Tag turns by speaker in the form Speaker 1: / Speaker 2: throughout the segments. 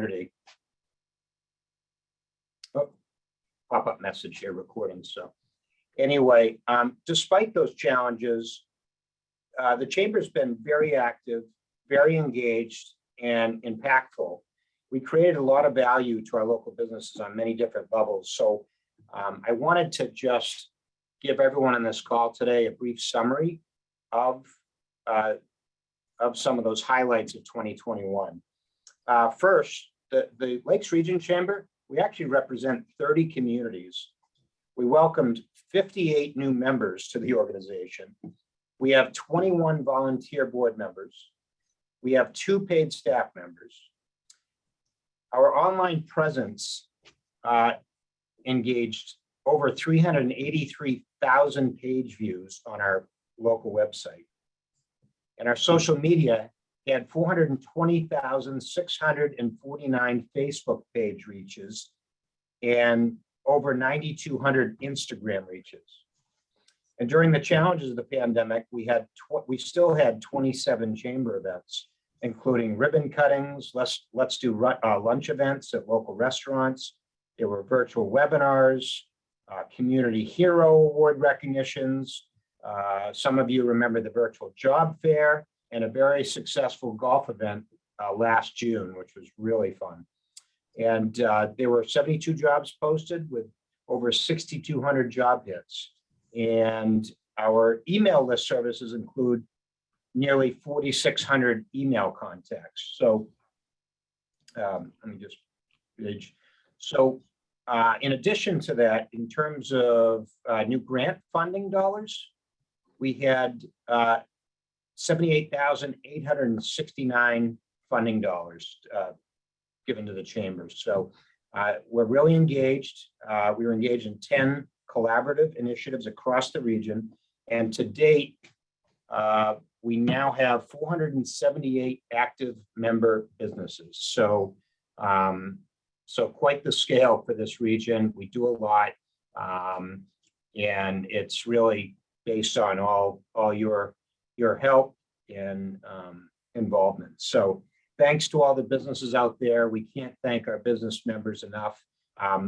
Speaker 1: community. Oh, pop-up message here, recording. So anyway, despite those challenges, the Chamber's been very active, very engaged, and impactful. We created a lot of value to our local businesses on many different levels. So I wanted to just give everyone on this call today a brief summary of some of those highlights of 2021. First, the Lakes Region Chamber, we actually represent 30 communities. We welcomed 58 new members to the organization. We have 21 volunteer board members. We have 2 paid staff members. Our online presence engaged over 383,000 page views on our local website. And our social media had 420,649 Facebook page reaches and over 9,200 Instagram reaches. And during the challenges of the pandemic, we still had 27 chamber events, including ribbon cuttings, let's do lunch events at local restaurants. There were virtual webinars, community hero award recognitions. Some of you remember the virtual job fair and a very successful golf event last June, which was really fun. And there were 72 jobs posted with over 6,200 job hits. And our email list services include nearly 4,600 email contacts. So let me just page. So in addition to that, in terms of new grant funding dollars, we had 78,869 funding dollars given to the chambers. So we're really engaged. We were engaged in 10 collaborative initiatives across the region. And to date, we now have 478 active member businesses. So, so quite the scale for this region. We do a lot, and it's really based on all your help and involvement. So thanks to all the businesses out there. We can't thank our business members enough.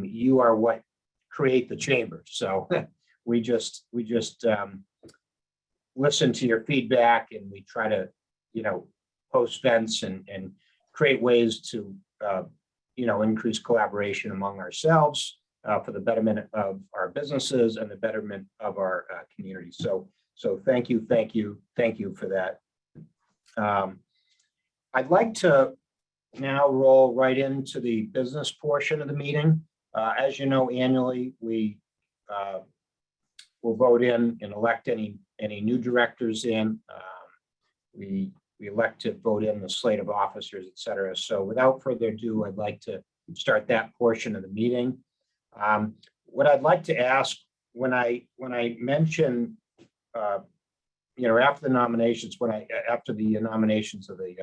Speaker 1: You are what create the chamber. So we just listen to your feedback, and we try to, post events and create ways to, increase collaboration among ourselves for the betterment of our businesses and the betterment of our community. So thank you for that. I'd like to now roll right into the business portion of the meeting. As you know, annually we will vote in and elect any new directors in. We elect to vote in the slate of officers, et cetera. So without further ado, I'd like to start that portion of the meeting. What I'd like to ask when I mention, after the nominations, after the nominations of the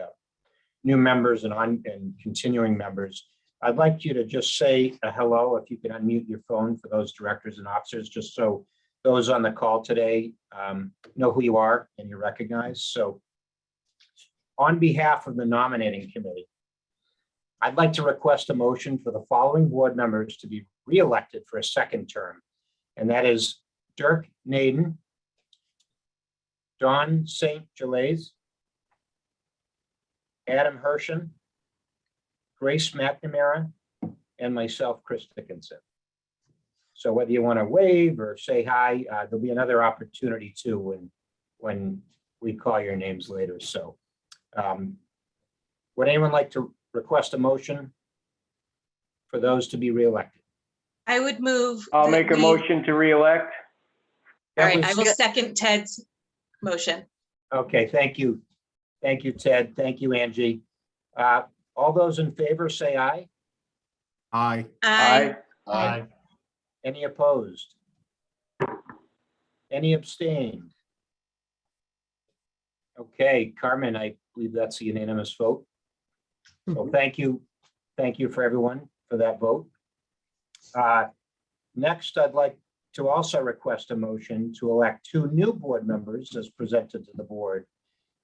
Speaker 1: new members and continuing members, I'd like you to just say a hello, if you can unmute your phone for those directors and officers, just so those on the call today know who you are and you're recognized. So on behalf of the nominating committee, I'd like to request a motion for the following board members to be re-elected for a second term. And that is Dirk Naden, Don St. Gelais, Adam Hershen, Grace McNamara, and myself, Chris Dickinson. So whether you want to wave or say hi, there'll be another opportunity too when we call your names later. So would anyone like to request a motion for those to be reelected?
Speaker 2: I would move.
Speaker 3: I'll make a motion to reelect.
Speaker 2: All right, I will second Ted's motion.
Speaker 1: Okay, thank you. Thank you, Ted. Thank you, Angie. All those in favor say aye.
Speaker 4: Aye.
Speaker 2: Aye.
Speaker 4: Aye.
Speaker 1: Any opposed? Any abstained? Okay, Carmen, I believe that's a unanimous vote. So thank you for everyone for that vote. Next, I'd like to also request a motion to elect 2 new board members as presented to the board.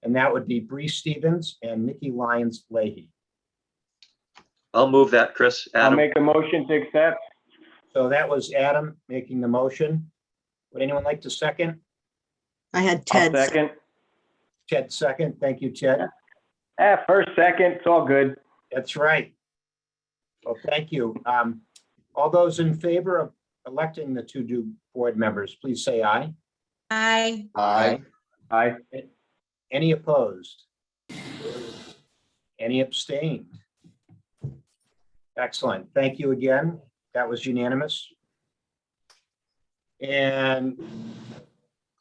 Speaker 1: And that would be Bree Stevens and Mickey Lyons Leahy.
Speaker 4: I'll move that, Chris.
Speaker 3: I'll
Speaker 4: Adam,
Speaker 3: make a motion to accept.
Speaker 1: So that was Adam making the motion. Would anyone like to second?
Speaker 5: I had
Speaker 3: I'll
Speaker 5: Ted.
Speaker 3: second.
Speaker 1: Ted second. Thank you, Ted.
Speaker 3: First, second, it's all good.
Speaker 1: That's right. Well, thank you. All those in favor of electing the two new board members, please say aye.
Speaker 2: Aye.
Speaker 1: Aye.
Speaker 3: Aye.
Speaker 1: Any opposed? Any abstained? Excellent. Thank you again. That was unanimous. And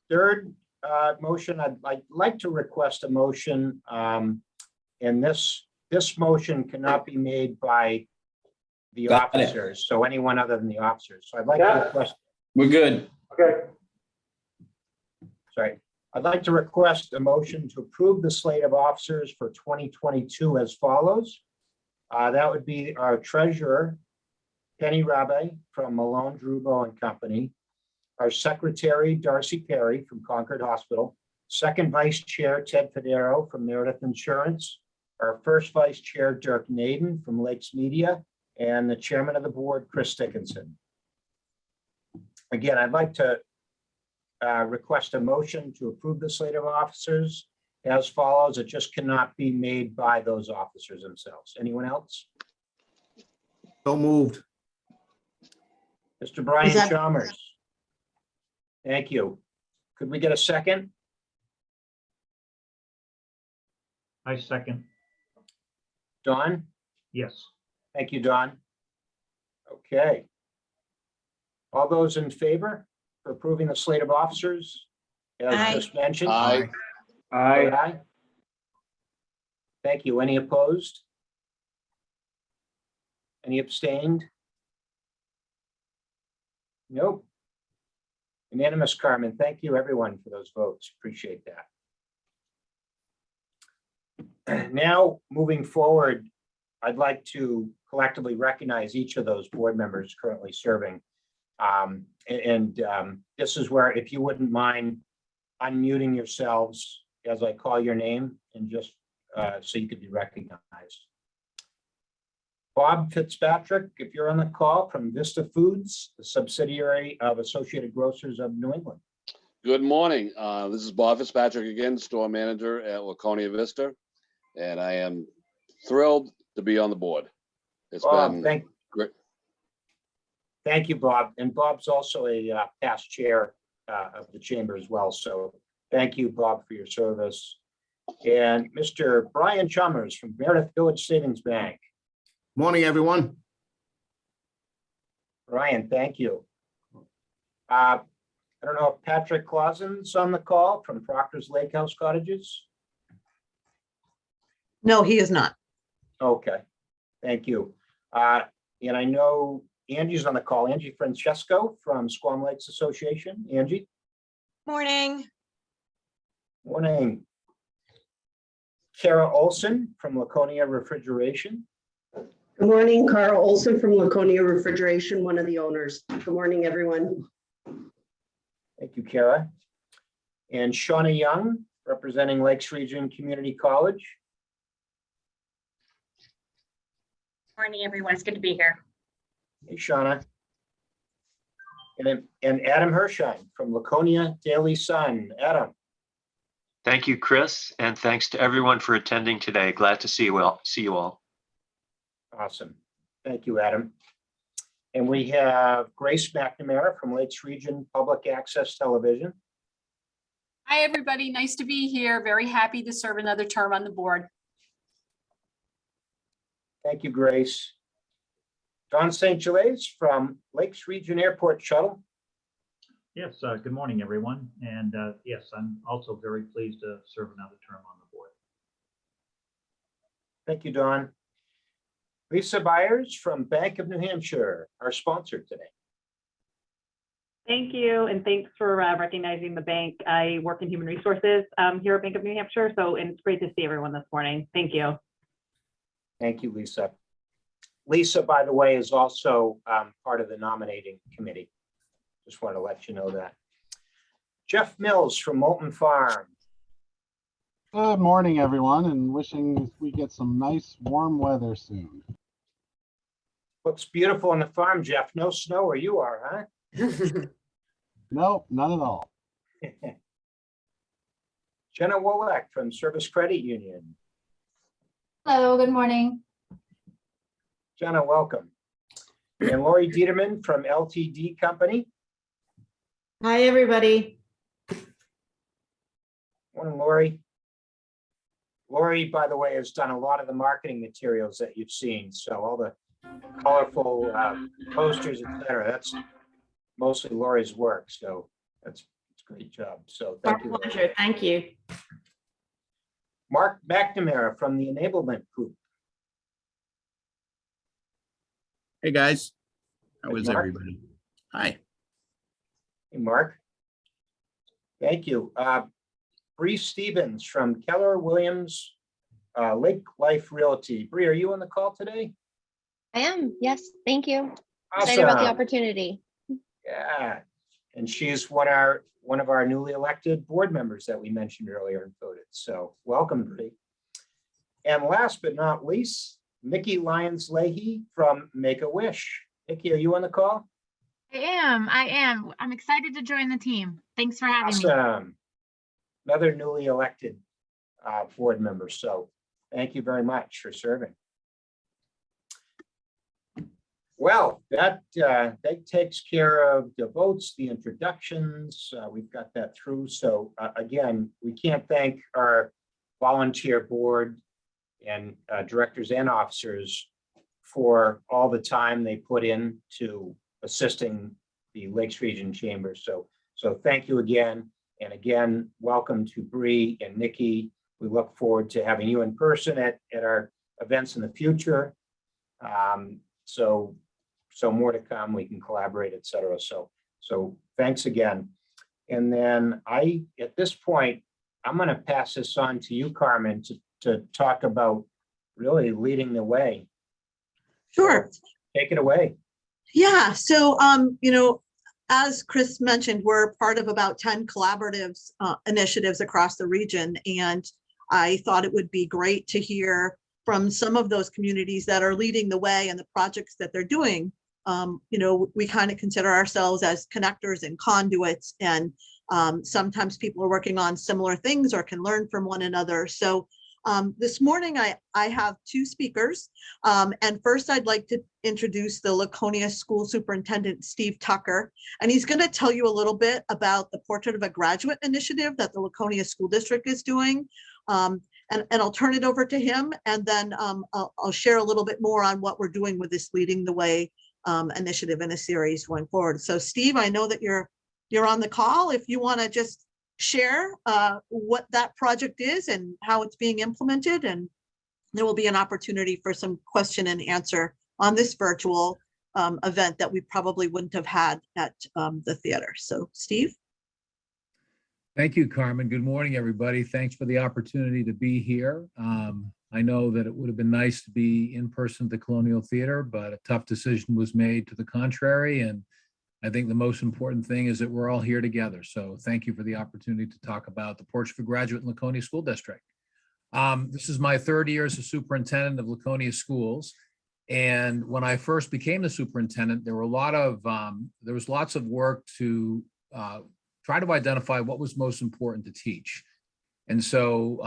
Speaker 1: third motion, I'd like to request a motion. And this motion cannot be made by the
Speaker 6: Got it.
Speaker 1: officers, so anyone other than the officers. So I'd like to request,
Speaker 6: We're good.
Speaker 3: Okay.
Speaker 1: sorry, I'd like to request a motion to approve the slate of officers for 2022 as follows. That would be our treasurer, Penny Rabbe from Malone, Drubo and Company. Our secretary, Darcy Perry from Concord Hospital. Second vice chair, Ted Federo from Meredith Insurance. Our first vice chair, Dirk Naden from Lakes Media. And the chairman of the board, Chris Dickinson. Again, I'd like to request a motion to approve the slate of officers as follows. It just cannot be made by those officers themselves. Anyone else?
Speaker 6: So moved.
Speaker 1: Mr. Brian
Speaker 5: that-
Speaker 1: Chalmers. Thank you. Could we get a second?
Speaker 7: I second,
Speaker 1: Don?
Speaker 7: yes.
Speaker 1: Thank you, Don. Okay. All those in favor for approving the slate of officers as
Speaker 2: Aye.
Speaker 1: just mentioned?
Speaker 6: Aye.
Speaker 3: Aye.
Speaker 1: Aye. Thank you. Any opposed? Any abstained? Nope. Unanimous, Carmen. Thank you, everyone, for those votes. Appreciate that. Now, moving forward, I'd like to collectively recognize each of those board members currently serving. This is where, if you wouldn't mind unmuting yourselves as I call your name and just so you could be recognized. Bob Fitzpatrick, if you're on the call from Vista Foods, the subsidiary of Associated Grocers of New England.
Speaker 8: Good morning. This is Bob Fitzpatrick again, store manager at Laconia Vista, and I am thrilled to be on the board. It's
Speaker 1: Bob,
Speaker 8: been great.
Speaker 1: Thank you, Bob. And Bob's also a past chair of the chamber as well. So thank you, Bob, for your service. And Mr. Brian Chalmers from Meredith Village Savings Bank.
Speaker 6: Morning, everyone.
Speaker 1: Brian, thank you. I don't know if Patrick Clausen's on the call from Proctor's Lake House Cottages.
Speaker 5: No, he is not.
Speaker 1: Okay, thank you. And I know Angie's on the call. Angie Francesco from Squam Lakes Association. Angie,
Speaker 2: Morning.
Speaker 1: morning. Kara Olson from Laconia Refrigeration.
Speaker 9: Good morning, Carl Olson from Laconia Refrigeration, one of the owners. Good morning, everyone.
Speaker 1: Thank you, Kara. And Shauna Young, representing Lakes Region Community College.
Speaker 10: Morning, everyone. It's good to be here.
Speaker 1: Hey, Shauna. And Adam Hershine from Laconia Daily Sun. Adam,
Speaker 4: thank you, Chris, and thanks to everyone for attending today. Glad to see you all.
Speaker 1: awesome. Thank you, Adam. And we have Grace McNamara from Lakes Region Public Access Television.
Speaker 10: Hi, everybody. Nice to be here. Very happy to serve another term on the board.
Speaker 1: Thank you, Grace. Don St. Gelais from Lakes Region Airport Shuttle.
Speaker 7: Yes, good morning, everyone. And yes, I'm also very pleased to serve another term on the board.
Speaker 1: Thank you, Don. Lisa Byers from Bank of New Hampshire, our sponsor today.
Speaker 11: Thank you, and thanks for recognizing the bank. I work in human resources here at Bank of New Hampshire, and it's great to see everyone this morning. Thank you.
Speaker 1: Thank you, Lisa. Lisa, by the way, is also part of the nominating committee. Just want to let you know that. Jeff Mills from Moulton Farm.
Speaker 12: Good morning, everyone, and wishing we get some nice warm weather soon.
Speaker 1: Looks beautiful on the farm, Jeff. No snow where you are,
Speaker 3: No, not at all.
Speaker 1: huh? Jenna Wolak from Service Credit Union.
Speaker 12: Hello, good morning.
Speaker 1: Jenna, welcome. And Lori Dieterman from LTD Company.
Speaker 12: Hi, everybody.
Speaker 1: Morning, Lori. Lori, by the way, has done a lot of the marketing materials that you've seen. So all the colorful posters, et cetera, that's mostly Lori's work. So that's a great job. So
Speaker 12: Our
Speaker 1: thank you. Lori.
Speaker 12: pleasure. Thank you.
Speaker 1: Mark McNamara from the Enablement Group.
Speaker 6: Hey, guys. How
Speaker 1: Hey,
Speaker 6: is
Speaker 1: Mark.
Speaker 6: everybody? Hi.
Speaker 1: Hey, Mark. Thank you. Bree Stevens from Keller Williams Lake Life Realty. Bree, are you on the call today?
Speaker 13: I am, yes, thank you. Excited about the
Speaker 1: Awesome.
Speaker 13: opportunity.
Speaker 1: Yeah, and she's one of our newly elected board members that we mentioned earlier and voted. So welcome, Bree. And last but not least, Nikki Lyons Leahy from Make-A-Wish. Nikki, are you on the call?
Speaker 14: I am. I'm excited to join the team. Thanks for having me.
Speaker 1: Awesome. Another newly elected board member. So thank you very much for serving. Well, that takes care of the votes, the introductions. We've got that through. So again, we can't thank our volunteer board and directors and officers for all the time they put into assisting the Lakes Region Chamber. So thank you again. And again, welcome to Bree and Nikki. We look forward to having you in person at our events in the future. So more to come, we can collaborate, et cetera. So thanks again. And then at this point, I'm going to pass this on to you, Carmen, to talk about really leading the way.
Speaker 5: Sure.
Speaker 1: So take it away.
Speaker 5: Yeah. So, as Chris mentioned, we're part of about 10 collaboratives initiatives across the region. And I thought it would be great to hear from some of those communities that are leading the way and the projects that they're doing. We kind of consider ourselves as connectors and conduits, and sometimes people are working on similar things or can learn from one another. So this morning I have two speakers, and first I'd like to introduce the Laconia School Superintendent, Steve Tucker, and he's going to tell you a little bit about the Portrait of a Graduate initiative that the Laconia School District is doing. And I'll turn it over to him, and then I'll share a little bit more on what we're doing with this Leading the Way initiative in a series going forward. So Steve, I know that you're on the call. If you want to just share what that project is and how it's being implemented, and there will be an opportunity for some question and answer on this virtual event that we probably wouldn't have had at the theater. So Steve.
Speaker 15: Thank you, Carmen. Good morning, everybody. Thanks for the opportunity to be here. I know that it would have been nice to be in person at the Colonial Theater, but a tough decision was made to the contrary. And I think the most important thing is that we're all here together. So thank you for the opportunity to talk about the Portrait of a Graduate in Laconia School District. This is my third year as a superintendent of Laconia Schools. And when I first became the superintendent, there was lots of work to try to identify what was most important to teach. And so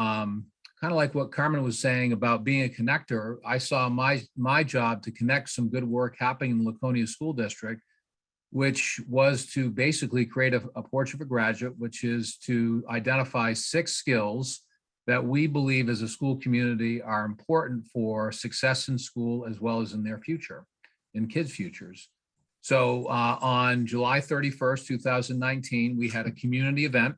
Speaker 15: kind of like what Carmen was saying about being a connector, I saw my job to connect some good work happening in the Laconia School District, which was to basically create a Portrait of a Graduate, which is to identify 6 skills that we believe as a school community are important for success in school as well as in their future, in kids' futures. So on July 31st, 2019, we had a community event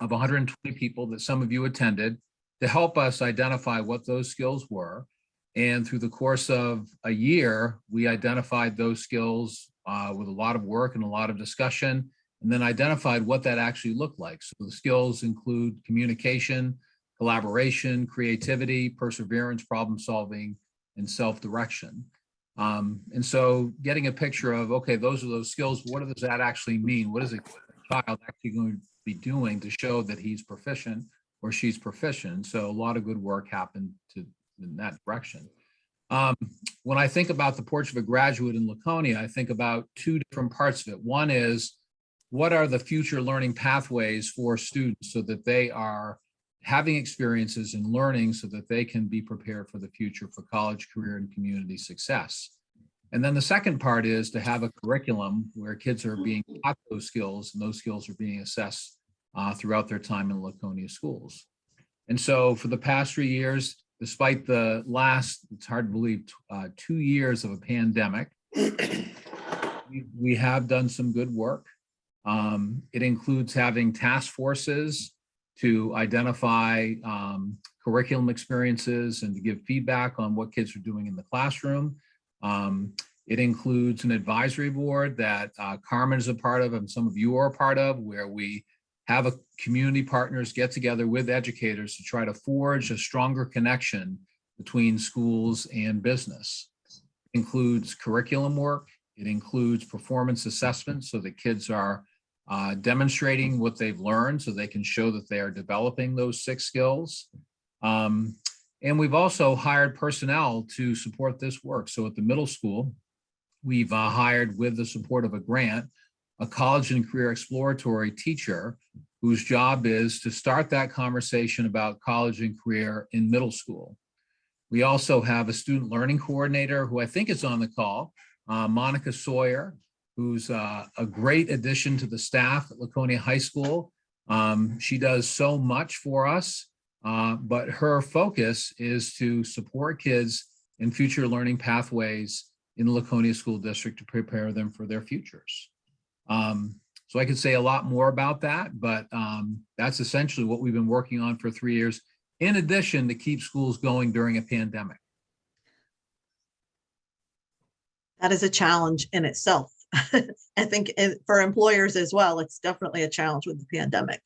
Speaker 15: of 120 people that some of you attended to help us identify what those skills were. And through the course of a year, we identified those skills with a lot of work and a lot of discussion, and then identified what that actually looked like. So the skills include communication, collaboration, creativity, perseverance, problem solving, and self-direction. And so getting a picture of, okay, those are those skills, what does that actually mean? What is a child actually going to be doing to show that he's proficient or she's proficient? So a lot of good work happened in that direction. when I think about the Portrait of a Graduate in Laconia, I think about two different parts of it. One is, what are the future learning pathways for students so that they are having experiences and learning so that they can be prepared for the future for college, career, and community success. And then the second part is to have a curriculum where kids are being taught those skills, and those skills are being assessed throughout their time in Laconia schools. And so for the past 3 years, despite the last, it's hard to believe, 2 years of a pandemic, we have done some good work. It includes having task forces to identify curriculum experiences and to give feedback on what kids are doing in the classroom. It includes an advisory board that Carmen is a part of and some of you are a part of, where we have a community partners get together with educators to try to forge a stronger connection between schools and business. It includes curriculum work. It includes performance assessments so that kids are demonstrating what they've learned so they can show that they are developing those 6 skills. And we've also hired personnel to support this work. So at the middle school, we've hired, with the support of a grant, a college and career exploratory teacher whose job is to start that conversation about college and career in middle school. We also have a student learning coordinator who I think is on the call, Monica Sawyer, who's a great addition to the staff at Laconia High School. She does so much for us, but her focus is to support kids in future learning pathways in the Laconia School District to prepare them for their futures. So I could say a lot more about that, but that's essentially what we've been working on for 3 years, in addition to keep schools going during a pandemic.
Speaker 5: That is a challenge in itself. I think for employers as well, it's definitely a challenge with the pandemic.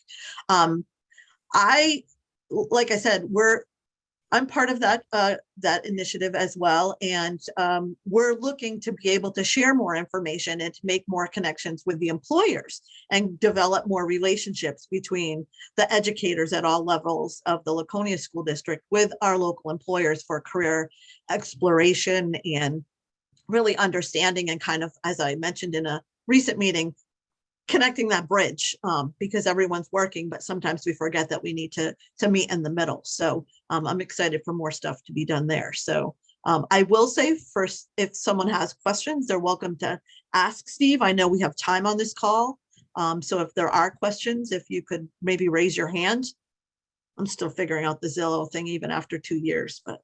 Speaker 5: Like I said, I'm part of that initiative as well. And we're looking to be able to share more information and to make more connections with the employers and develop more relationships between the educators at all levels of the Laconia School District with our local employers for career exploration and really understanding and kind of, as I mentioned in a recent meeting, connecting that bridge because everyone's working, but sometimes we forget that we need to meet in the middle. So I'm excited for more stuff to be done there. So I will say first, if someone has questions, they're welcome to ask Steve. I know we have time on this call. So if there are questions, if you could maybe raise your hand. I'm still figuring out the Zillow thing even after 2 years, but.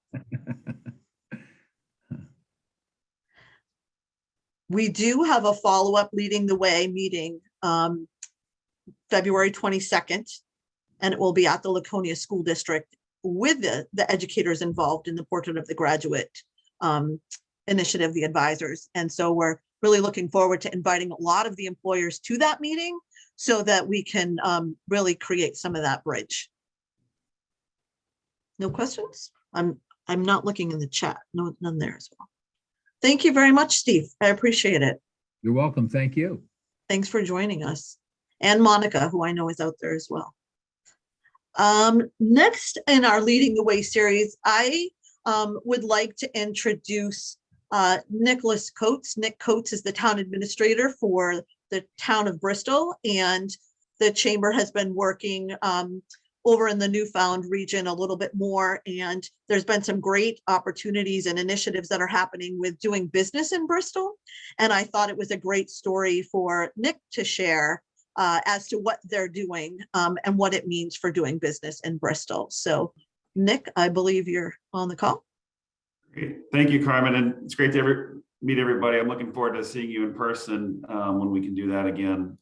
Speaker 5: We do have a follow-up Leading the Way meeting February 22nd, and it will be at the Laconia School District with the educators involved in the Portrait of the Graduate initiative, the advisors. And so we're really looking forward to inviting a lot of the employers to that meeting so that we can really create some of that bridge. No questions? I'm not looking in the chat. No, none there as well. Thank you very much, Steve. I appreciate it.
Speaker 15: You're welcome. Thank you.
Speaker 5: Thanks for joining us. And Monica, who I know is out there as well. Next in our Leading the Way series, I would like to introduce Nicholas Coates. Nick Coates is the town administrator for the town of Bristol, and the chamber has been working over in the Newfound region a little bit more. And there's been some great opportunities and initiatives that are happening with doing business in Bristol. And I thought it was a great story for Nick to share as to what they're doing and what it means for doing business in Bristol. So Nick, I believe you're on the call.
Speaker 16: Great. Thank you, Carmen. And it's great to meet everybody. I'm looking forward to seeing you in person when we can do that again.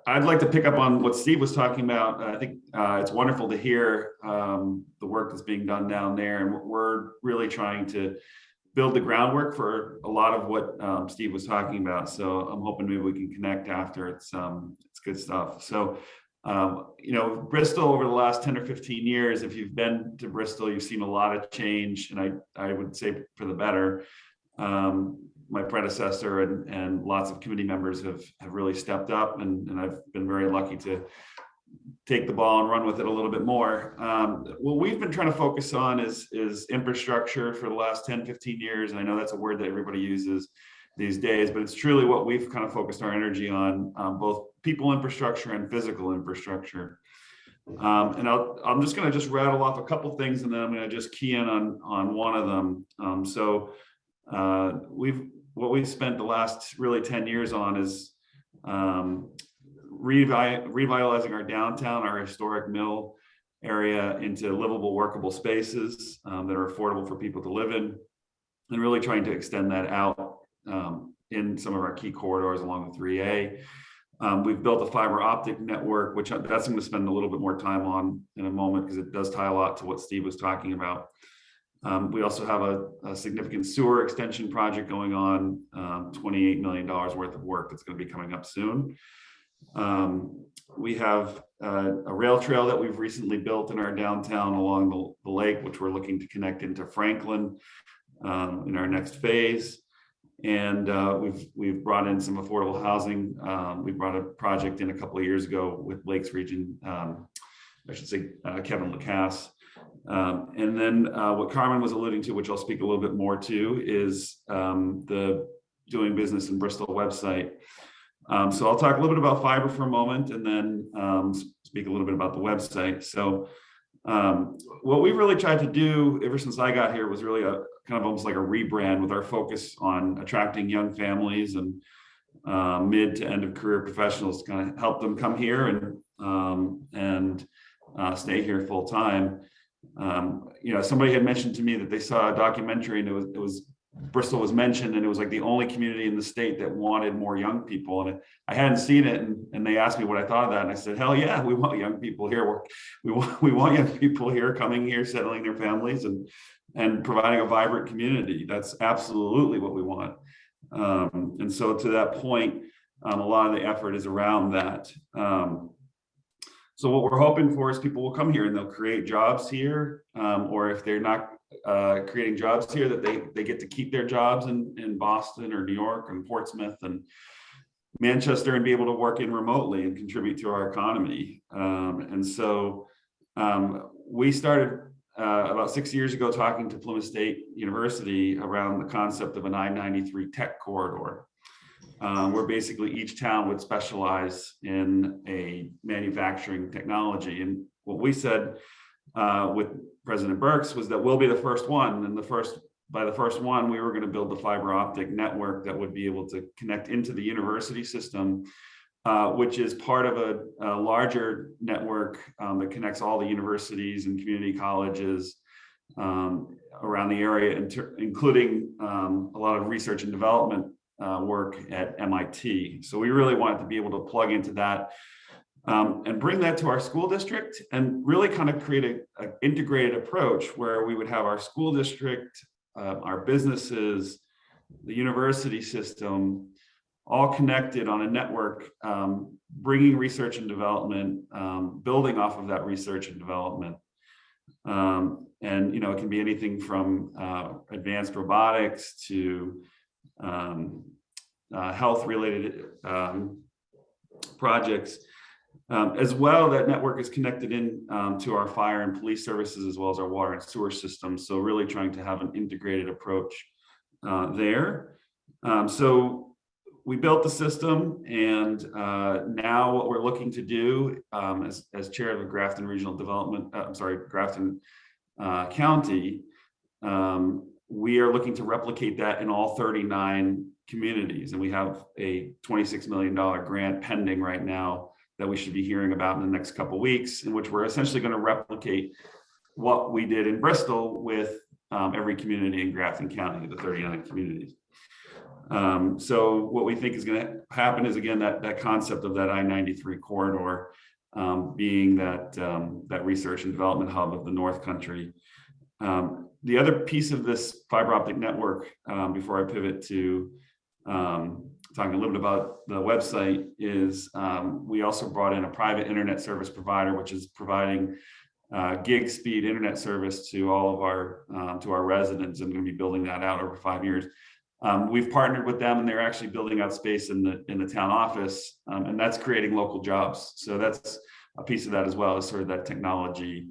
Speaker 16: I'd like to pick up on what Steve was talking about. I think it's wonderful to hear the work that's being done down there, and we're really trying to build the groundwork for a lot of what Steve was talking about. So I'm hoping maybe we can connect after. It's good stuff. So Bristol over the last 10 or 15 years, if you've been to Bristol, you've seen a lot of change, and I would say for the better. My predecessor and lots of committee members have really stepped up, and I've been very lucky to take the ball and run with it a little bit more. What we've been trying to focus on is infrastructure for the last 10, 15 years. And I know that's a word that everybody uses these days, but it's truly what we've kind of focused our energy on, both people infrastructure and physical infrastructure. And I'm just going to just rattle off a couple things, and then I'm going to just key in on one of them. What we've spent the last really 10 years on is revitalizing our downtown, our historic mill area, into livable, workable spaces that are affordable for people to live in, and really trying to extend that out in some of our key corridors along the 3A. We've built a fiber optic network, which that's going to spend a little bit more time on in a moment, because it does tie a lot to what Steve was talking about. We also have a significant sewer extension project going on, $28 million worth of work that's going to be coming up soon. We have a rail trail that we've recently built in our downtown along the lake, which we're looking to connect into Franklin in our next phase. And we've brought in some affordable housing. We brought a project in a couple of years ago with Lakes Region, Kevin Lacasse. And then what Carmen was alluding to, which I'll speak a little bit more to, is the Doing Business in Bristol website. So I'll talk a little bit about fiber for a moment, and then speak a little bit about the website. So what we really tried to do ever since I got here was really a kind of almost like a rebrand, with our focus on attracting young families and mid to end of career professionals to kind of help them come here and stay here full time. Somebody had mentioned to me that they saw a documentary, and it was Bristol was mentioned, and it was like the only community in the state that wanted more young people. And I hadn't seen it, and they asked me what I thought of that, and I said, hell yeah, we want young people here. We want young people here, coming here, settling their families, and providing a vibrant community. That's absolutely what we want. And so to that point, a lot of the effort is around that. So what we're hoping for is people will come here and they'll create jobs here, or if they're not creating jobs here, that they get to keep their jobs in Boston or New York and Portsmouth and Manchester, and be able to work in remotely and contribute to our economy. And so we started about 6 years ago talking to Plymouth State University around the concept of an I-93 tech corridor, where basically each town would specialize in a manufacturing technology. And what we said with President Burks was that we'll be the first one, and by the first one, we were going to build the fiber optic network that would be able to connect into the university system, which is part of a larger network that connects all the universities and community colleges around the area, including a lot of research and development work at MIT. So we really wanted to be able to plug into that and bring that to our school district, and really kind of create an integrated approach where we would have our school district, our businesses, the university system, all connected on a network, bringing research and development, building off of that research and development. And, it can be anything from advanced robotics to health-related projects. As well, that network is connected in to our fire and police services, as well as our water and sewer systems. So really trying to have an integrated approach there. So we built the system, and now what we're looking to do as chair of the Grafton Regional Development, Grafton County, we are looking to replicate that in all 39 communities. And we have a $26 million grant pending right now that we should be hearing about in the next couple of weeks, in which we're essentially going to replicate what we did in Bristol with every community in Grafton County, the 39 communities. So what we think is going to happen is, again, that concept of that I-93 corridor being that research and development hub of the North Country. The other piece of this fiber optic network, before I pivot to talking a little bit about the website, is we also brought in a private internet service provider, which is providing gig speed internet service to all of our residents, and going to be building that out over 5 years. We've partnered with them, and they're actually building out space in the town office, and that's creating local jobs. So that's a piece of that as well, is sort of that technology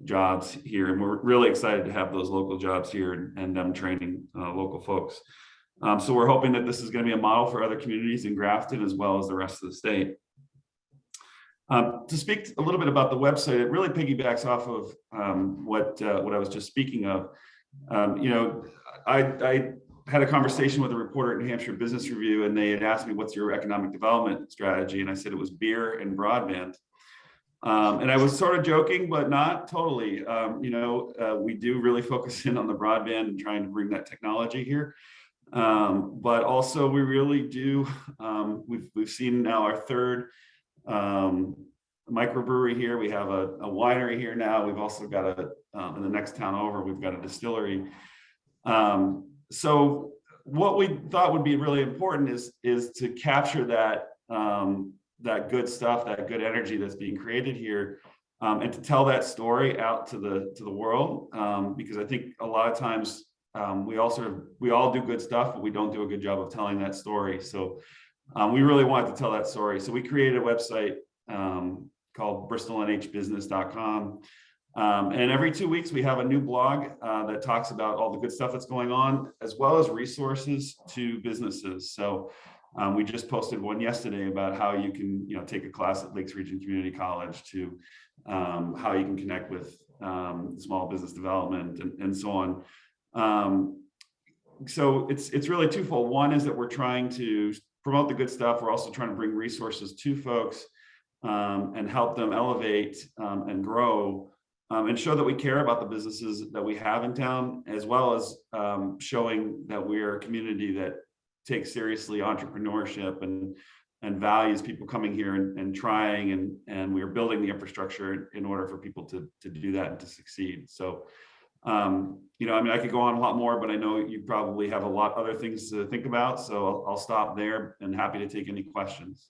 Speaker 16: jobs here. And we're really excited to have those local jobs here and training local folks. So we're hoping that this is going to be a model for other communities in Grafton as well as the rest of the state. To speak a little bit about the website, it really piggybacks off of what I was just speaking of. I had a conversation with a reporter at New Hampshire Business Review, and they had asked me, what's your economic development strategy? And I said it was beer and broadband. And I was sort of joking, but not totally. We do really focus in on the broadband and trying to bring that technology here. But also we really do, we've seen now our third microbrewery here. We have a winery here now. We've also got in the next town over, we've got a distillery. So what we thought would be really important is to capture that good stuff, that good energy that's being created here, and to tell that story out to the world, because I think a lot of times we all do good stuff, but we don't do a good job of telling that story. So we really wanted to tell that story. So we created a website called bristolnhbusiness.com. And every 2 weeks, we have a new blog that talks about all the good stuff that's going on, as well as resources to businesses. So we just posted one yesterday about how you can, take a class at Lakes Region Community College, to how you can connect with small business development and so on. So it's really twofold. One is that we're trying to promote the good stuff. We're also trying to bring resources to folks and help them elevate and grow. And show that we care about the businesses that we have in town, as well as showing that we're a community that takes seriously entrepreneurship and values people coming here and trying, and we're building the infrastructure in order for people to do that and to succeed. So, I could go on a lot more, but I know you probably have a lot other things to think about. So I'll stop there and happy to take any questions.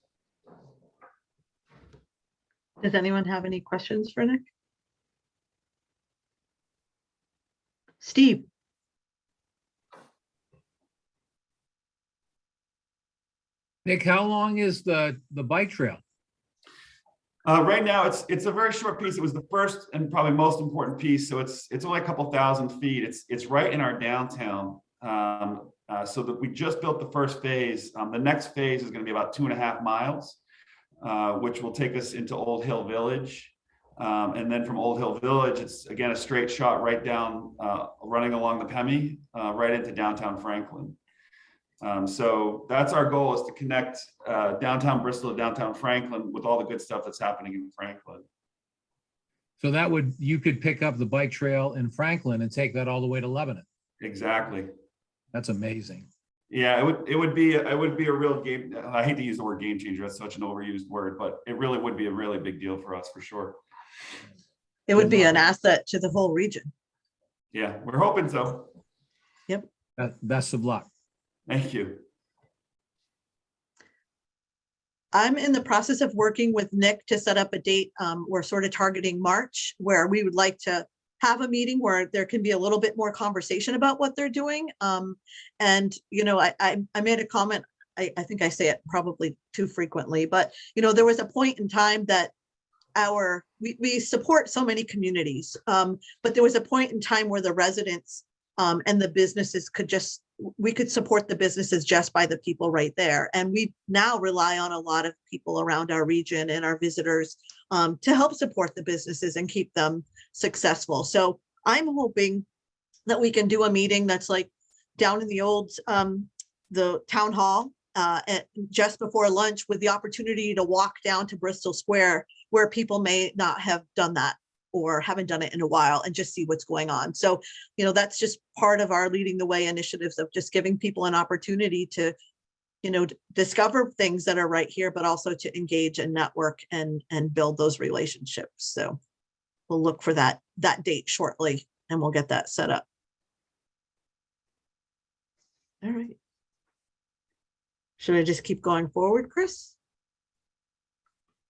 Speaker 5: Does anyone have any questions for Nick? Steve.
Speaker 15: Nick, how long is the bike trail?
Speaker 16: Right now, it's a very short piece. It was the first and probably most important piece. So it's only a couple thousand feet. It's right in our downtown. So that we just built the first phase. The next phase is going to be about 2.5 miles, which will take us into Old Hill Village. And then from Old Hill Village, it's again a straight shot right down, running along the Pemmy, right into downtown Franklin. So that's our goal, is to connect downtown Bristol to downtown Franklin with all the good stuff that's happening in Franklin.
Speaker 15: So you could pick up the bike trail in Franklin and take that all the way to Lebanon.
Speaker 16: Exactly.
Speaker 15: That's amazing.
Speaker 16: Yeah, it would be a real game. I hate to use the word game changer. That's such an overused word, but it really would be a really big deal for us, for sure.
Speaker 5: It would be an asset to the whole region.
Speaker 16: Yeah, we're hoping so.
Speaker 5: Yep.
Speaker 15: Best of luck.
Speaker 16: Thank you.
Speaker 5: I'm in the process of working with Nick to set up a date. We're sort of targeting March, where we would like to have a meeting where there can be a little bit more conversation about what they're doing. And, I made a comment, I think I say it probably too frequently, but, there was a point in time that we support so many communities, but there was a point in time where the residents and the businesses we could support the businesses just by the people right there. And we now rely on a lot of people around our region and our visitors to help support the businesses and keep them successful. So I'm hoping that we can do a meeting that's like down in the old, the town hall just before lunch, with the opportunity to walk down to Bristol Square, where people may not have done that or haven't done it in a while, and just see what's going on. So, that's just part of our leading the way initiatives of just giving people an opportunity to, discover things that are right here, but also to engage and network and build those relationships. So we'll look for that date shortly, and we'll get that set up. All right. Should I just keep going forward, Chris?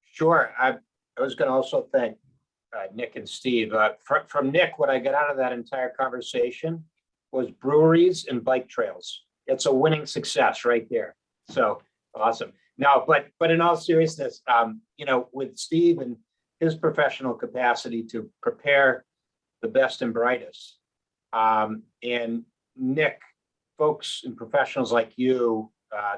Speaker 1: Sure. I was going to also thank Nick and Steve. From Nick, what I got out of that entire conversation was breweries and bike trails. It's a winning success right there. So awesome. No, but in all seriousness, with Steve and his professional capacity to prepare the best and brightest. And Nick, folks and professionals like you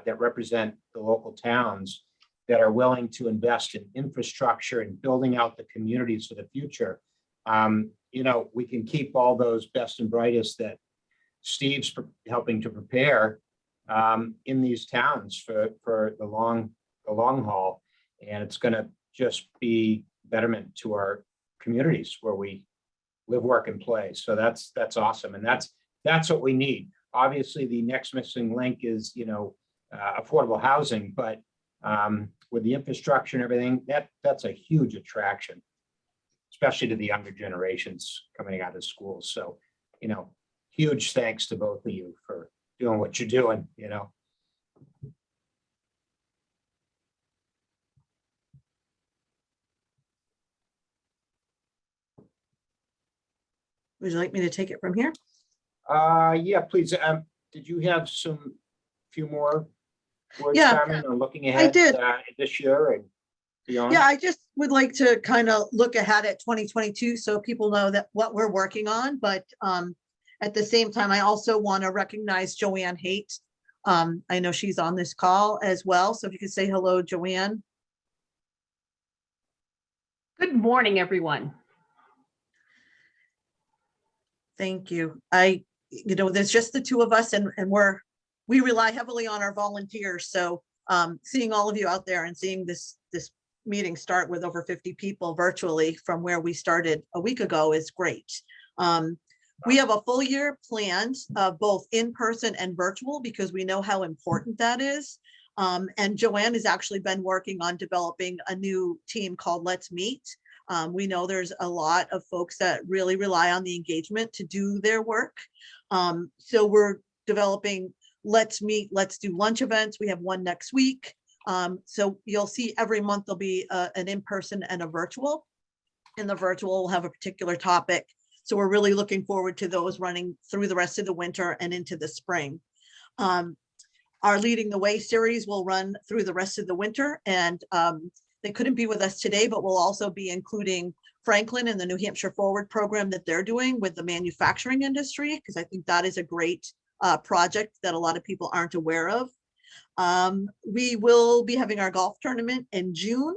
Speaker 1: that represent the local towns that are willing to invest in infrastructure and building out the communities for the future. We can keep all those best and brightest that Steve's helping to prepare in these towns for the long haul. And it's going to just be betterment to our communities where we live, work, and play. So that's awesome. And that's what we need. Obviously, the next missing link is, affordable housing, but with the infrastructure and everything, that's a huge attraction, especially to the younger generations coming out of schools. So, huge thanks to both of you for doing what you're doing,
Speaker 5: Would you like me to take it from here?
Speaker 1: Yeah, please. Did you have few more words,
Speaker 5: Yeah,
Speaker 1: Carmen, on looking ahead
Speaker 5: did.
Speaker 1: This year and beyond?
Speaker 5: Yeah, I just would like to kind of look ahead at 2022 so people know that what we're working on. But at the same time, I also want to recognize Joanne Haight. I know she's on this call as well. So if you could say hello, Joanne.
Speaker 10: Good morning, everyone.
Speaker 5: Thank you. There's just the two of us and we rely heavily on our volunteers. So seeing all of you out there and seeing this meeting start with over 50 people virtually from where we started a week ago is great. We have a full year planned, both in person and virtual, because we know how important that is. And Joanne has actually been working on developing a new team called Let's Meet. We know there's a lot of folks that really rely on the engagement to do their work. So we're developing Let's Meet, Let's Do lunch events. We have one next week. So you'll see every month there'll be an in-person and a virtual. And the virtual will have a particular topic. So we're really looking forward to those running through the rest of the winter and into the spring. Our Leading the Way series will run through the rest of the winter, and they couldn't be with us today, but we'll also be including Franklin and the New Hampshire Forward program that they're doing with the manufacturing industry, because I think that is a great project that a lot of people aren't aware of. We will be having our golf tournament in June.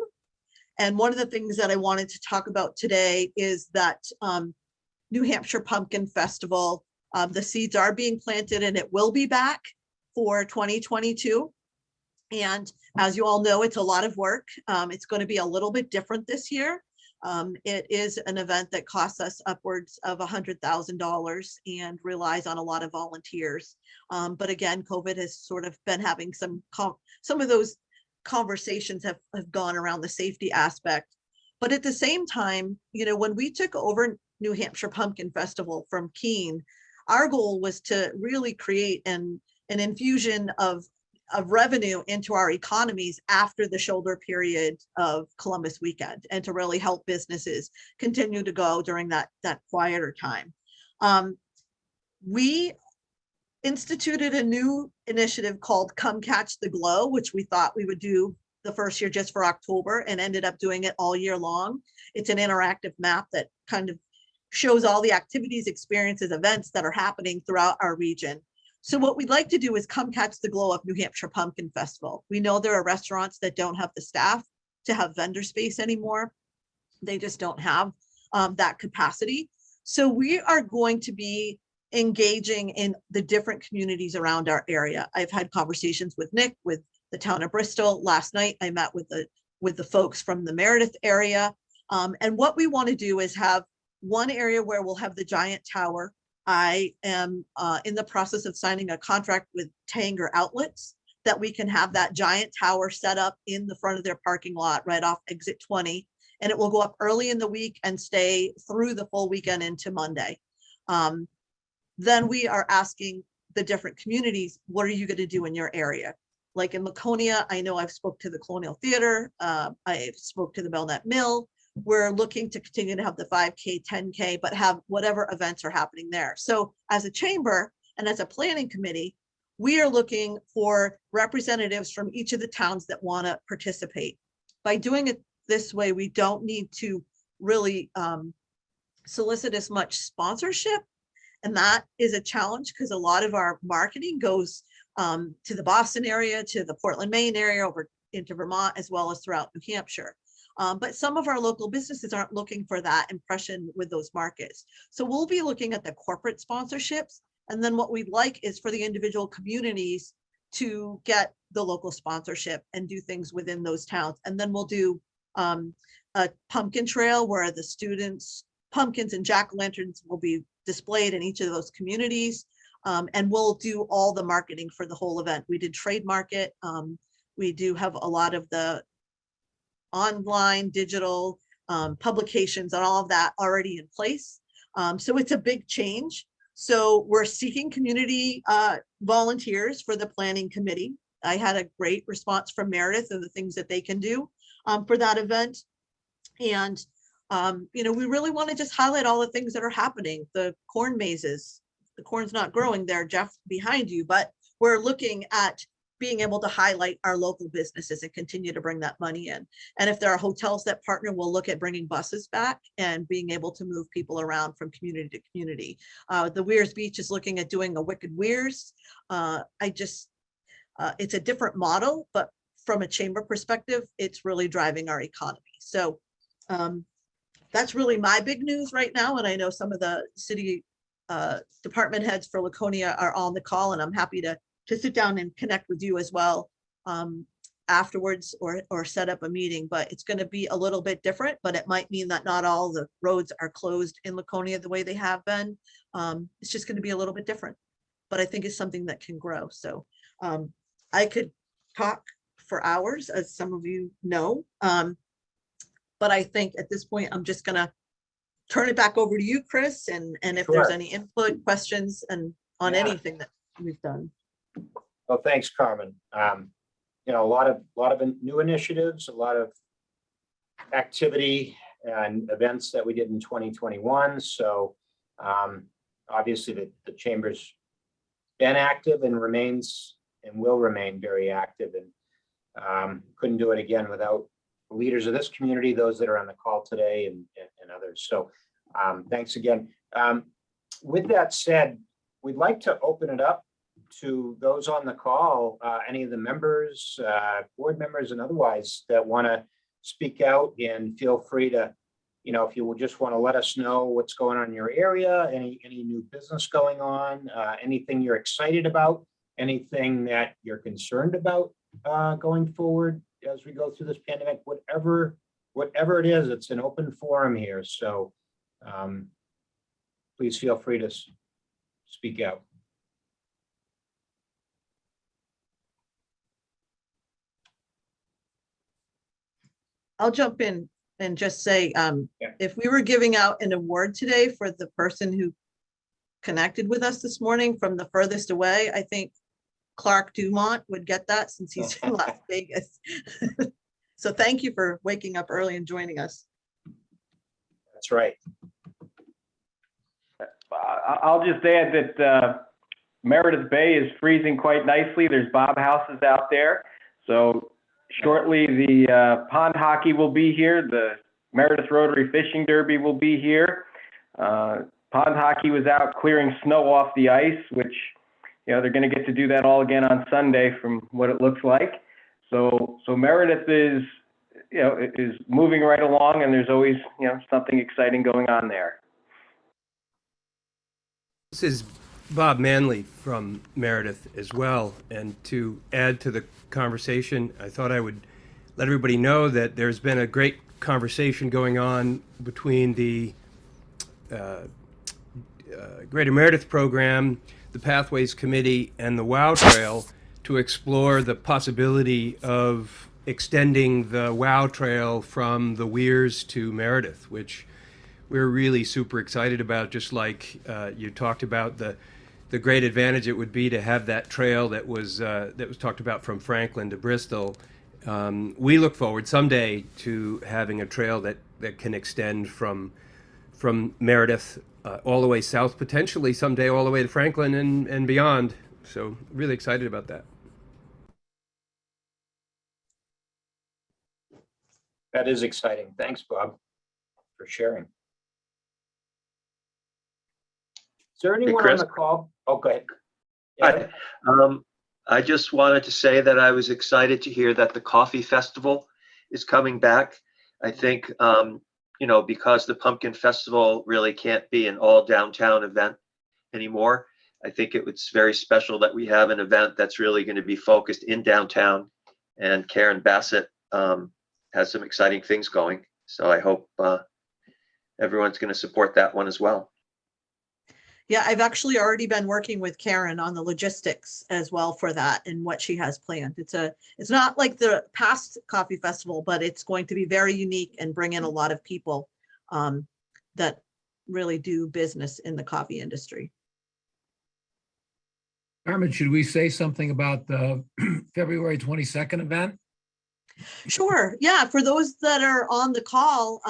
Speaker 5: And one of the things that I wanted to talk about today is that New Hampshire Pumpkin Festival, the seeds are being planted and it will be back for 2022. And as you all know, it's a lot of work. It's going to be a little bit different this year. It is an event that costs us upwards of $100,000 and relies on a lot of volunteers. But again, COVID has sort of been having some of those conversations have gone around the safety aspect. But at the same time, when we took over New Hampshire Pumpkin Festival from Keene, our goal was to really create an infusion of revenue into our economies after the shoulder period of Columbus weekend, and to really help businesses continue to go during that quieter time. We instituted a new initiative called Come Catch the Glow, which we thought we would do the first year just for October, and ended up doing it all year long. It's an interactive map that kind of shows all the activities, experiences, events that are happening throughout our region. So what we'd like to do is come catch the glow of New Hampshire Pumpkin Festival. We know there are restaurants that don't have the staff to have vendor space anymore. They just don't have that capacity. So we are going to be engaging in the different communities around our area. I've had conversations with Nick, with the town of Bristol. Last night, I met with the folks from the Meredith area. And what we want to do is have one area where we'll have the giant tower. I am in the process of signing a contract with Tanger Outlets that we can have that giant tower set up in the front of their parking lot right off exit 20. And it will go up early in the week and stay through the full weekend into Monday. Then we are asking the different communities, what are you going to do in your area? Like in Laconia, I know I've spoke to the Colonial Theater. I spoke to the Belknap Mill. We're looking to continue to have the 5K, 10K, but have whatever events are happening there. So as a chamber and as a planning committee, we are looking for representatives from each of the towns that want to participate. By doing it this way we don't need to really solicit as much sponsorship. And that is a challenge because a lot of our marketing goes to the Boston area, to the Portland, Maine area, over into Vermont, as well as throughout New Hampshire. But some of our local businesses aren't looking for that impression with those markets. So we'll be looking at the corporate sponsorships. And then what we'd like is for the individual communities to get the local sponsorship and do things within those towns. And then we'll do a pumpkin trail where the students, pumpkins and jack-o'-lanterns will be displayed in each of those communities. And we'll do all the marketing for the whole event. We did trade market. We do have a lot of the online, digital publications and all of that already in place. So it's a big change. So we're seeking community volunteers for the planning committee. I had a great response from Meredith and the things that they can do for that event. And we really want to just highlight all the things that are happening. The corn mazes, the corn's not growing there, Jeff, behind you, but we're looking at being able to highlight our local businesses and continue to bring that money in. And if there are hotels that partner, we'll look at bringing buses back and being able to move people around from community to community. The Weirs Beach is looking at doing a Wicked Weirs. It's a different model, but from a chamber perspective, it's really driving our economy. So that's really my big news right now. And I know some of the city department heads for Laconia are on the call, and I'm happy to sit down and connect with you as well afterwards or set up a meeting. But it's going to be a little bit different, but it might mean that not all the roads are closed in Laconia the way they have been. It's just going to be a little bit different, but I think it's something that can grow. So I could talk for hours, as some of you know, but I think at this point, I'm just going to turn it back over to you, Chris, and if there's any input, questions, and on anything that we've done.
Speaker 1: Well, thanks, Carmen. A lot of new initiatives, a lot of activity and events that we did in 2021. So obviously the chamber's been active and remains and will remain very active, and couldn't do it again without the leaders of this community, those that are on the call today, and others. So thanks again. With that said, we'd like to open it up to those on the call, any of the members, board members and otherwise that want to speak out, and feel free to, if you will just want to let us know what's going on in your area, any new business going on, anything you're excited about, anything that you're concerned about going forward as we go through this pandemic, whatever it is, it's an open forum here. So please feel free to speak out.
Speaker 5: I'll jump in and just say, if we were giving out an award today for the person who connected with us this morning from the furthest away, I think Clark Dumont would get that, since he's in Las Vegas. So thank you for waking up early and joining us.
Speaker 1: That's right.
Speaker 17: I'll just add that Meredith Bay is freezing quite nicely. There's bob houses out there. So shortly, the pond hockey will be here. The Meredith Rotary Fishing Derby will be here. Pond hockey was out clearing snow off the ice, which, they're going to get to do that all again on Sunday from what it looks like. So Meredith is moving right along, and there's always, something exciting going on there.
Speaker 18: This is Bob Manley from Meredith as well. And to add to the conversation, I thought I would let everybody know that there's been a great conversation going on between the Greater Meredith Program, the Pathways Committee, and the WOW Trail to explore the possibility of extending the WOW Trail from the Weirs to Meredith, which we're really super excited about. Just like you talked about the great advantage it would be to have that trail that was talked about from Franklin to Bristol. We look forward someday to having a trail that can extend from Meredith all the way south, potentially someday all the way to Franklin and beyond. So really excited about that.
Speaker 1: That is exciting. Thanks, Bob, for sharing. Is there anyone on
Speaker 4: Chris?
Speaker 1: the call? Oh, go ahead.
Speaker 4: Hi. I just wanted to say that I was excited to hear that the coffee festival is coming back. I think, because the Pumpkin Festival really can't be an all downtown event anymore. I think it was very special that we have an event that's really going to be focused in downtown, and Karen Bassett has some exciting things going. So I hope everyone's going to support that one as well.
Speaker 5: Yeah, I've actually already been working with Karen on the logistics as well for that and what she has planned. It's not like the past coffee festival, but it's going to be very unique and bring in a lot of people that really do business in the coffee industry.
Speaker 15: Carmen, should we say something about the February 22nd event?
Speaker 5: Sure. Yeah. For those that are on the call,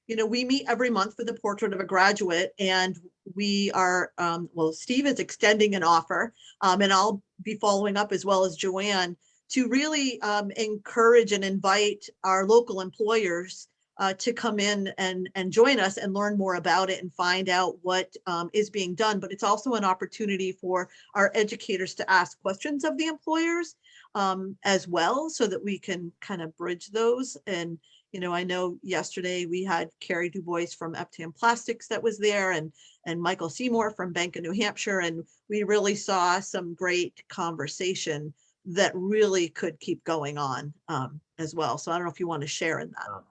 Speaker 5: we meet every month for the Portrait of a Graduate, and we are, Steve is extending an offer, and I'll be following up as well as Joanne to really encourage and invite our local employers to come in and join us and learn more about it and find out what is being done. But it's also an opportunity for our educators to ask questions of the employers as well, so that we can kind of bridge those. And I know yesterday we had Carrie DuBois from Eptam Plastics that was there, and Michael Seymour from Bank of New Hampshire, and we really saw some great conversation that really could keep going on as well. So I don't know if you want to share in that.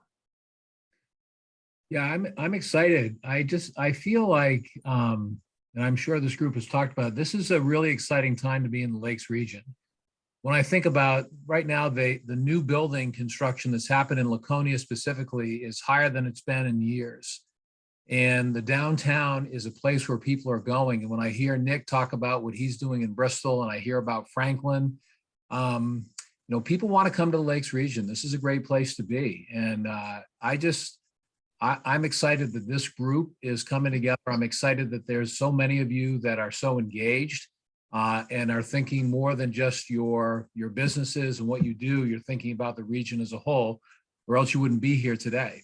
Speaker 15: Yeah, I'm excited. I feel like, and I'm sure this group has talked about it, this is a really exciting time to be in the Lakes region. When I think about right now, the new building construction that's happened in Laconia specifically is higher than it's been in years. And the downtown is a place where people are going. And when I hear Nick talk about what he's doing in Bristol, and I hear about Franklin, people want to come to the Lakes region. This is a great place to be. And I'm excited that this group is coming together. I'm excited that there's so many of you that are so engaged and are thinking more than just your businesses and what you do. You're thinking about the region as a whole, or else you wouldn't be here today.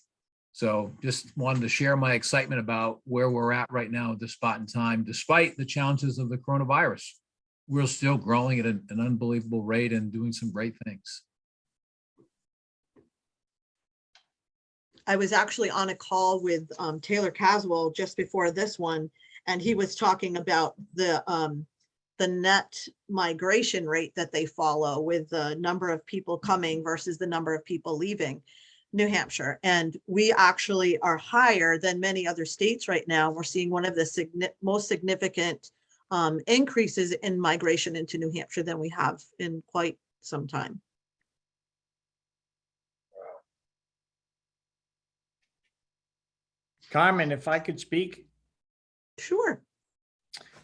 Speaker 15: So just wanted to share my excitement about where we're at right now at this spot in time. Despite the challenges of the coronavirus, we're still growing at an unbelievable rate and doing some great things.
Speaker 5: I was actually on a call with Taylor Caswell just before this one, and he was talking about the net migration rate that they follow with the number of people coming versus the number of people leaving New Hampshire. And we actually are higher than many other states right now. We're seeing one of the most significant increases in migration into New Hampshire than we have in quite some time.
Speaker 19: Carmen, if I could speak.
Speaker 5: Sure.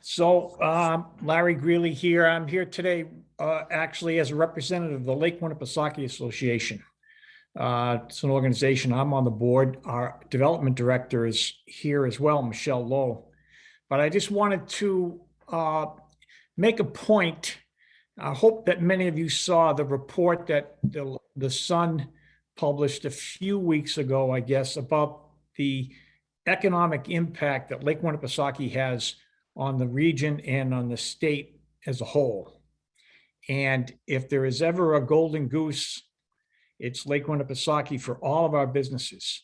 Speaker 19: So Larry Greeley here. I'm here today actually as a representative of the Lake Winnipesaukee Association. It's an organization. I'm on the board. Our development director is here as well, Michelle Lowe. But I just wanted to make a point. I hope that many of you saw the report that the Sun published a few weeks ago, I guess, about the economic impact that Lake Winnipesaukee has on the region and on the state as a whole. And if there is ever a golden goose, it's Lake Winnipesaukee for all of our businesses.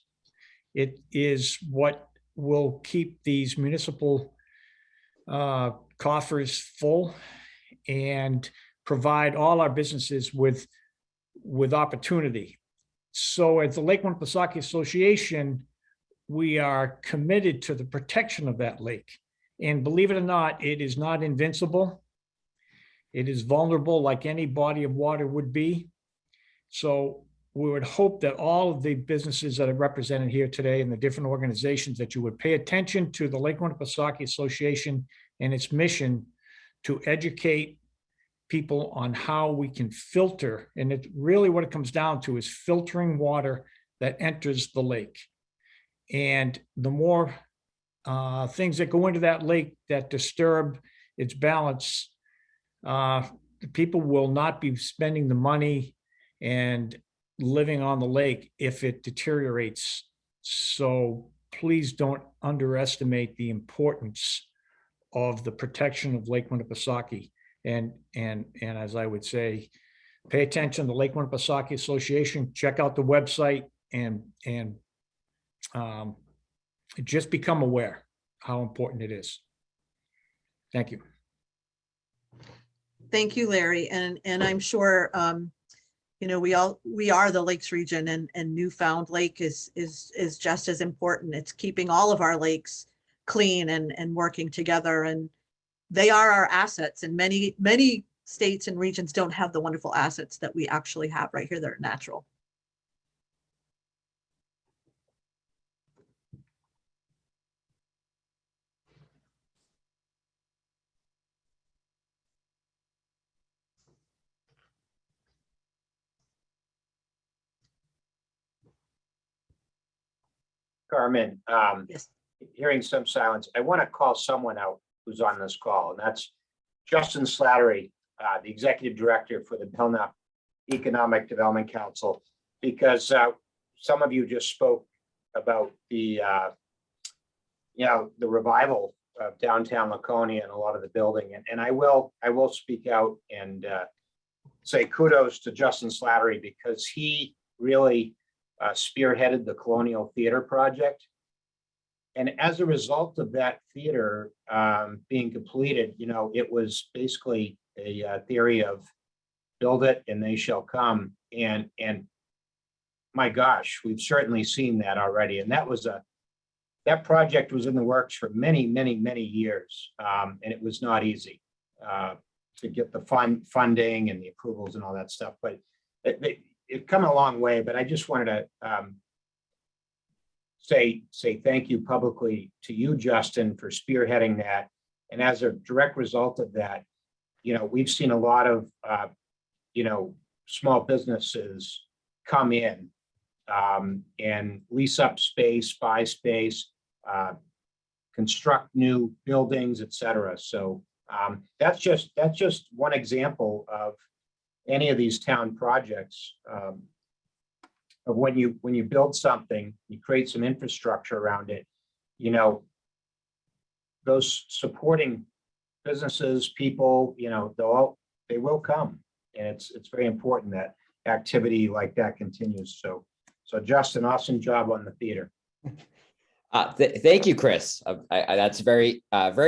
Speaker 19: It is what will keep these municipal coffers full and provide all our businesses with opportunity. So at the Lake Winnipesaukee Association, we are committed to the protection of that lake. And believe it or not, it is not invincible. It is vulnerable like any body of water would be. So we would hope that all of the businesses that are represented here today and the different organizations, that you would pay attention to the Lake Winnipesaukee Association and its mission to educate people on how we can filter. And it really what it comes down to is filtering water that enters the lake. And the more things that go into that lake that disturb its balance, the people will not be spending the money and living on the lake if it deteriorates. So please don't underestimate the importance of the protection of Lake Winnipesaukee. And as I would say, pay attention to Lake Winnipesaukee Association, check out the website and just become aware how important it is. Thank you.
Speaker 5: Thank you, Larry. And I'm sure, you know, we are the Lakes region, and Newfound Lake is just as important. It's keeping all of our lakes clean and working together. And they are our assets, and many states and regions don't have the wonderful assets that we actually have right here that are natural.
Speaker 1: Carmen,
Speaker 5: Yes.
Speaker 1: hearing some silence, I want to call someone out who's on this call, and that's Justin Slattery, the Executive Director for the Belknap Economic Development Council, because some of you just spoke about the, the revival of downtown Laconia and a lot of the building, and I will speak out and say kudos to Justin Slattery, because he really spearheaded the Colonial Theater project. And as a result of that theater being completed, it was basically a theory of build it and they shall come. And my gosh, we've certainly seen that already. And that project was in the works for many, many, many years. And it was not easy to get the funding and the approvals and all that stuff. But it's come a long way. But I just wanted to say thank you publicly to you, Justin, for spearheading that. And as a direct result of that, we've seen a lot of, small businesses come in and lease up space, buy space, construct new buildings, et cetera. So that's just one example of any of these town projects. Of when you build something, you create some infrastructure around it, those supporting businesses, people, they will come. And it's very important that activity like that continues. So Justin, awesome job on the theater.
Speaker 20: Thank you, Chris. That's very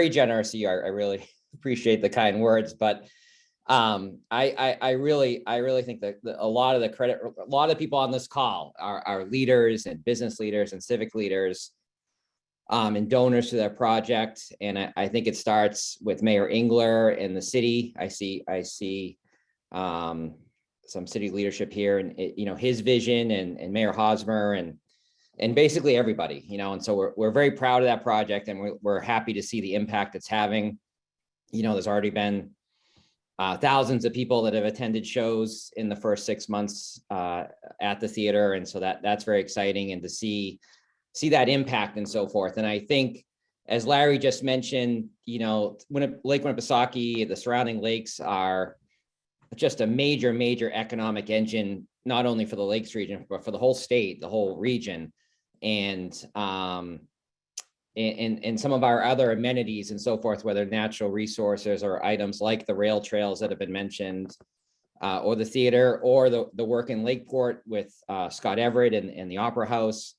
Speaker 20: generous of you. I really appreciate the kind words, but I really think that a lot of the credit, a lot of the people on this call are leaders and business leaders and civic leaders and donors to that project. And I think it starts with Mayor Engler and the city. I see some city leadership here, and his vision, and Mayor Hosmer and basically everybody, and so we're very proud of that project, and we're happy to see the impact it's having. There's already been thousands of people that have attended shows in the first 6 months at the theater. And so that's very exciting, and to see that impact and so forth. And I think, as Larry just mentioned, Lake Winnipesaukee, the surrounding lakes are just a major economic engine, not only for the Lakes region, but for the whole state, the whole region. And some of our other amenities and so forth, whether natural resources or items like the rail trails that have been mentioned, or the theater, or the work in Lakeport with Scott Everett and the Opera House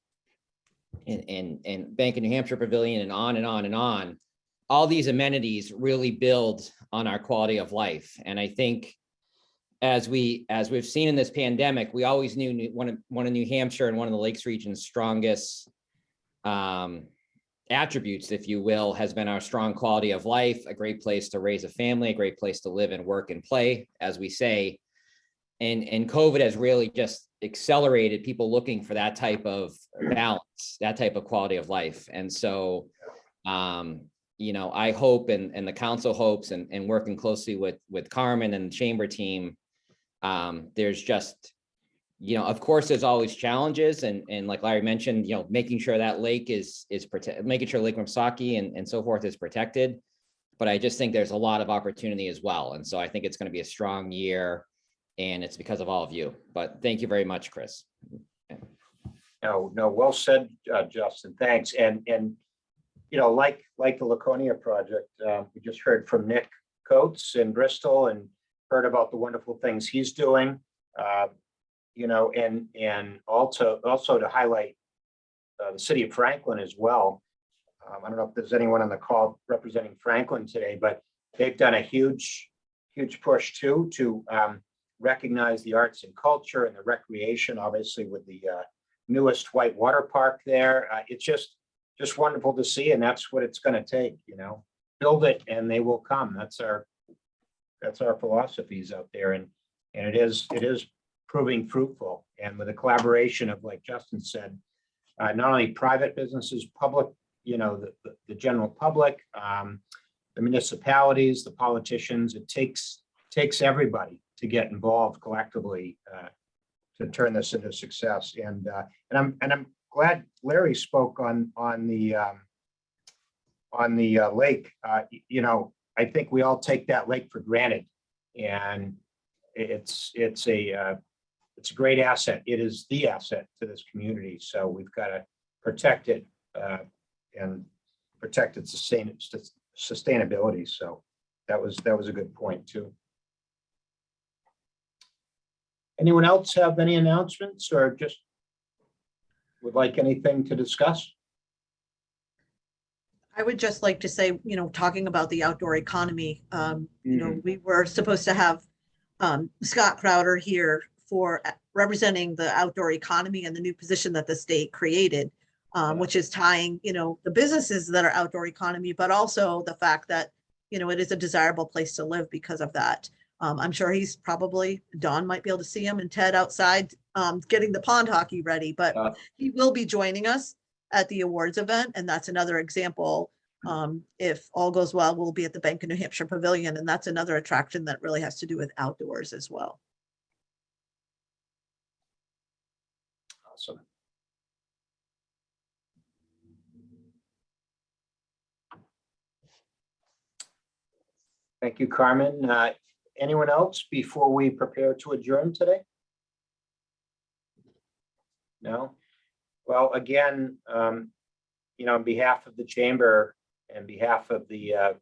Speaker 20: and Bank of New Hampshire Pavilion, and on and on and on. All these amenities really build on our quality of life. And I think as we've seen in this pandemic, we always knew one of New Hampshire and one of the Lakes region's strongest attributes, if you will, has been our strong quality of life, a great place to raise a family, a great place to live and work and play, as we say. And COVID has really just accelerated people looking for that type of balance, that type of quality of life. And so, I hope, and the council hopes, and working closely with Carmen and the chamber team, there's just, of course, there's always challenges, and like Larry mentioned, making sure that lake is making sure Lake Winnipesaukee and so forth is protected. But I just think there's a lot of opportunity as well. And so I think it's going to be a strong year. And it's because of all of you. But thank you very much, Chris.
Speaker 1: No, well said, Justin. Thanks. And like the Laconia project, we just heard from Nick Coates in Bristol and heard about the wonderful things he's doing. And also to highlight the city of Franklin as well. I don't know if there's anyone on the call representing Franklin today, but they've done a huge push too to recognize the arts and culture and the recreation, obviously with the newest white water park there. It's just wonderful to see, and that's what it's going to take. Build it and they will come. That's our philosophies out there, and it is proving fruitful. And with a collaboration of, like Justin said, not only private businesses, public, the general public, the municipalities, the politicians, it takes everybody to get involved collectively to turn this into success. And I'm glad Larry spoke on the lake. I think we all take that lake for granted, and it's a great asset. It is the asset to this community. So we've got to protect it and protect its sustainability. So that was a good point too. Anyone else have any announcements or just would like anything to discuss?
Speaker 5: I would just like to say, talking about the outdoor economy, we were supposed to have Scott Crowder here for representing the outdoor economy and the new position that the state created, which is tying, the businesses that are outdoor economy, but also the fact that, it is a desirable place to live because of that. I'm sure Don might be able to see him, and Ted outside getting the pond hockey ready, but he will be joining us at the awards event. And that's another example. If all goes well, we'll be at the Bank of New Hampshire Pavilion, and that's another attraction that really has to do with outdoors as well.
Speaker 1: Awesome. Thank you, Carmen. Anyone else before we prepare to adjourn today? No? Well, again, on behalf of the chamber and behalf of the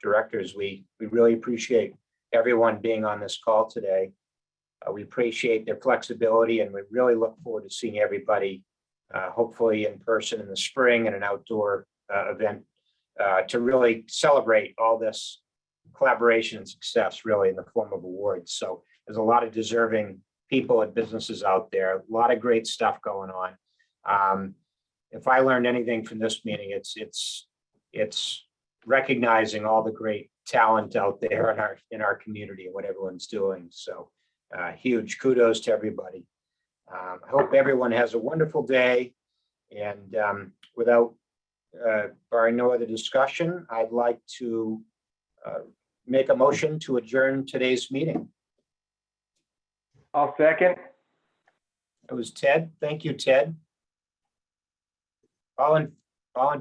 Speaker 1: directors, we really appreciate everyone being on this call today. We appreciate their flexibility, and we really look forward to seeing everybody, hopefully in person in the spring, at an outdoor event to really celebrate all this collaboration and success, really, in the form of awards. So there's a lot of deserving people and businesses out there, a lot of great stuff going on. If I learned anything from this meeting, it's recognizing all the great talent out there in our community and what everyone's doing. So huge kudos to everybody. I hope everyone has a wonderful day. And without barring no other discussion, I'd like to make a motion to adjourn today's meeting.
Speaker 17: I'll second.
Speaker 1: It was Ted. Thank you, Ted. All in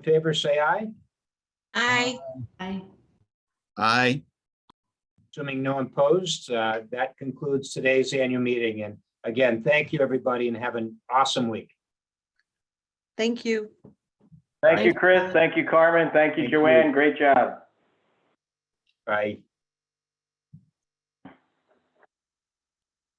Speaker 1: favor, say aye.
Speaker 2: Aye.
Speaker 6: Aye.
Speaker 1: Assuming no one opposed, that concludes today's annual meeting. And again, thank you, everybody, and have an awesome week.
Speaker 5: Thank you.
Speaker 17: Thank you, Chris. Thank you, Carmen. Thank you, Joanne. Great job.
Speaker 1: Bye.